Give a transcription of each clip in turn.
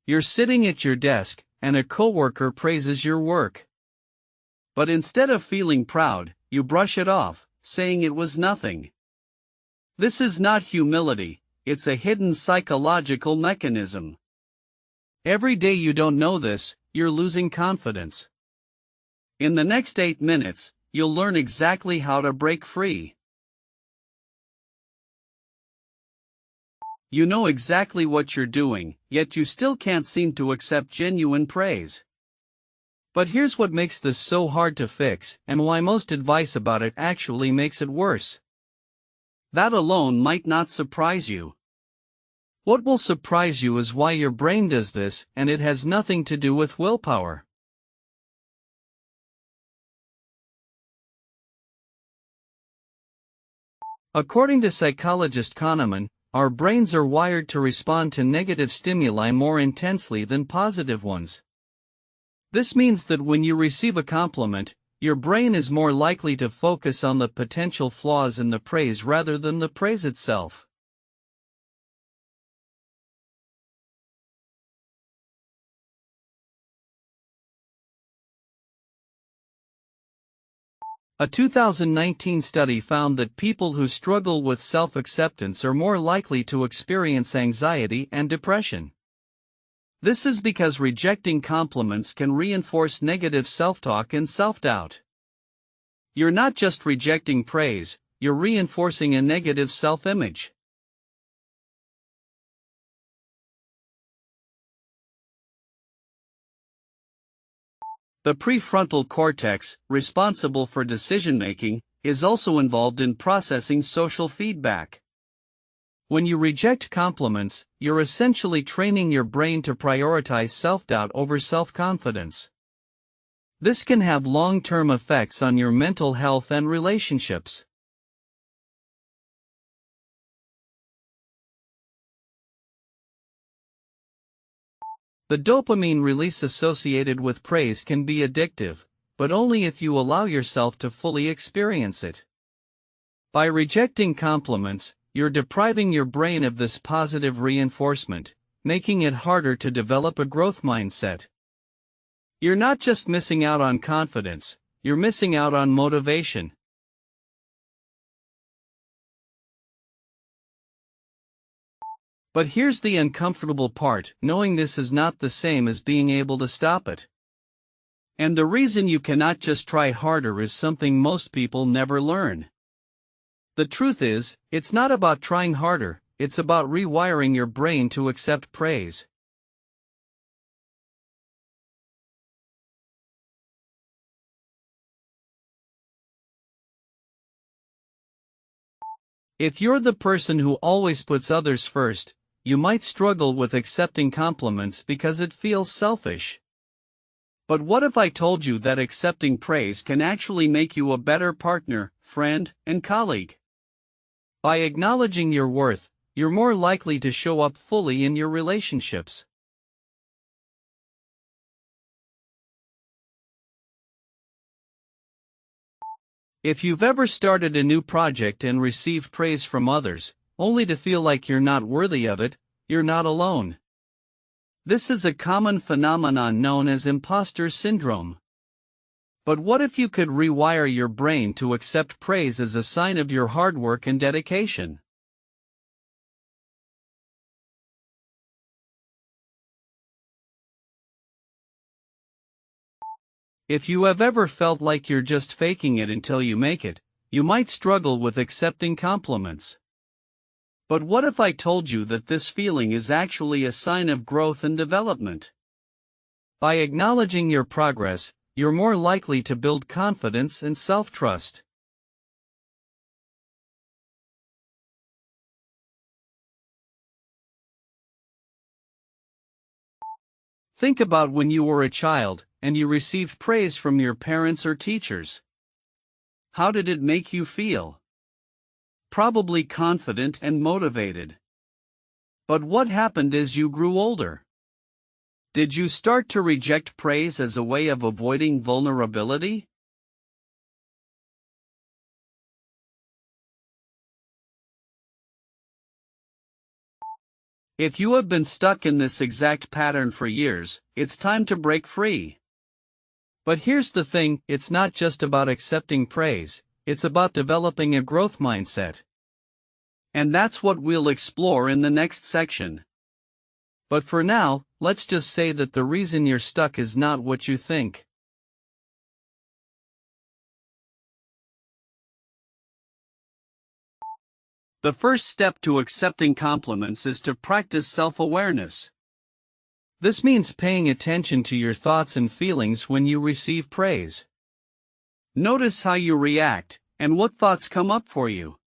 You're sitting at your desk, and a coworker praises your work. But instead of feeling proud, you brush it off, saying it was nothing. This is not humility, it's a hidden psychological mechanism. Every day you don't know this, you're losing confidence. In the next 8 minutes, you'll learn exactly how to break free. You know exactly what you're doing, yet you still can't seem to accept genuine praise. But here's what makes this so hard to fix, and why most advice about it actually makes it worse. That alone might not surprise you. What will surprise you is why your brain does this, and it has nothing to do with willpower. According to psychologist Kahneman, our brains are wired to respond to negative stimuli more intensely than positive ones. This means that when you receive a compliment, your brain is more likely to focus on the potential flaws in the praise rather than the praise itself. A 2019 study found that people who struggle with self-acceptance are more likely to experience anxiety and depression. This is because rejecting compliments can reinforce negative self-talk and self-doubt. You're not just rejecting praise, you're reinforcing a negative self-image. The prefrontal cortex, responsible for decision-making, is also involved in processing social feedback. When you reject compliments, you're essentially training your brain to prioritize self-doubt over self-confidence. This can have long-term effects on your mental health and relationships. The dopamine release associated with praise can be addictive, but only if you allow yourself to fully experience it. By rejecting compliments, you're depriving your brain of this positive reinforcement, making it harder to develop a growth mindset. You're not just missing out on confidence, you're missing out on motivation. But here's the uncomfortable part: knowing this is not the same as being able to stop it. And the reason you cannot just try harder is something most people never learn. The truth is, it's not about trying harder, it's about rewiring your brain to accept praise. If you're the person who always puts others first, you might struggle with accepting compliments because it feels selfish. But what if I told you that accepting praise can actually make you a better partner, friend, and colleague? By acknowledging your worth, you're more likely to show up fully in your relationships. If you've ever started a new project and received praise from others, only to feel like you're not worthy of it, you're not alone. This is a common phenomenon known as imposter syndrome. But what if you could rewire your brain to accept praise as a sign of your hard work and dedication? If you have ever felt like you're just faking it until you make it, you might struggle with accepting compliments. But what if I told you that this feeling is actually a sign of growth and development? By acknowledging your progress, you're more likely to build confidence and self-trust. Think about when you were a child, and you received praise from your parents or teachers. How did it make you feel? Probably confident and motivated. But what happened as you grew older? Did you start to reject praise as a way of avoiding vulnerability? If you have been stuck in this exact pattern for years, it's time to break free. But here's the thing, it's not just about accepting praise, it's about developing a growth mindset. And that's what we'll explore in the next section. But for now, let's just say that the reason you're stuck is not what you think. The first step to accepting compliments is to practice self-awareness. This means paying attention to your thoughts and feelings when you receive praise. Notice how you react, and what thoughts come up for you.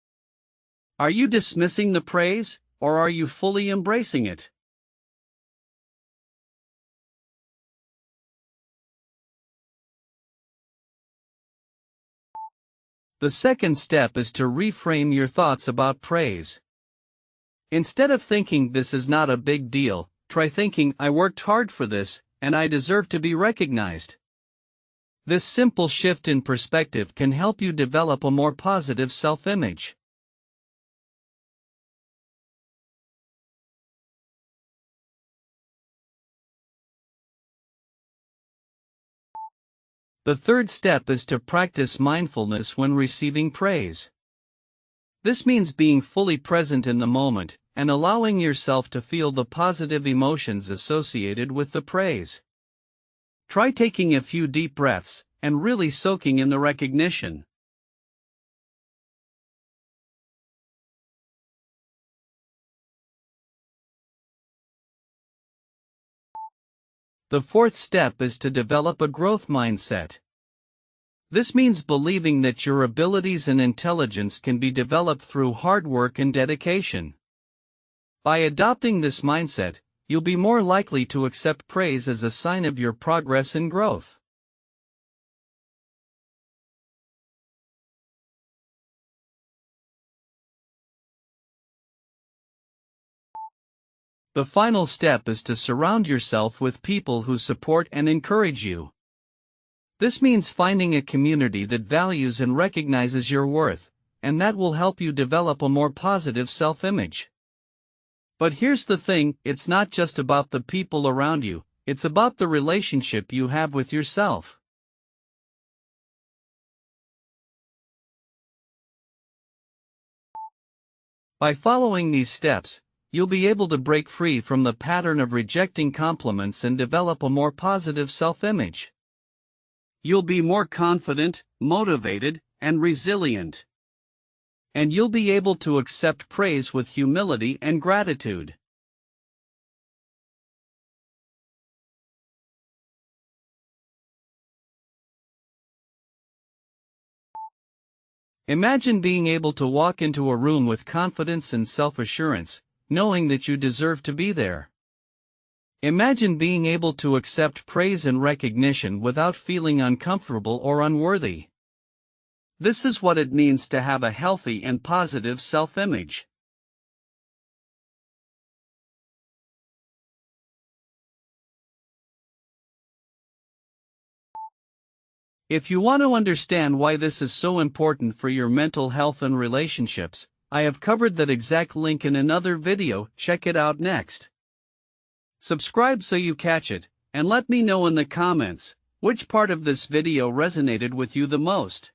Are you dismissing the praise, or are you fully embracing it? The second step is to reframe your thoughts about praise. Instead of thinking this is not a big deal, try thinking I worked hard for this, and I deserve to be recognized. This simple shift in perspective can help you develop a more positive self-image. The third step is to practice mindfulness when receiving praise. This means being fully present in the moment and allowing yourself to feel the positive emotions associated with the praise. Try taking a few deep breaths and really soaking in the recognition. The fourth step is to develop a growth mindset. This means believing that your abilities and intelligence can be developed through hard work and dedication. By adopting this mindset, you'll be more likely to accept praise as a sign of your progress and growth. The final step is to surround yourself with people who support and encourage you. This means finding a community that values and recognizes your worth, and that will help you develop a more positive self-image. But here's the thing, it's not just about the people around you, it's about the relationship you have with yourself. By following these steps, you'll be able to break free from the pattern of rejecting compliments and develop a more positive self-image. You'll be more confident, motivated, and resilient. And you'll be able to accept praise with humility and gratitude. Imagine being able to walk into a room with confidence and self-assurance, knowing that you deserve to be there. Imagine being able to accept praise and recognition without feeling uncomfortable or unworthy. This is what it means to have a healthy and positive self-image. If you want to understand why this is so important for your mental health and relationships, I have covered that exact link in another video, check it out next. Subscribe so you catch it, and let me know in the comments, which part of this video resonated with you the most.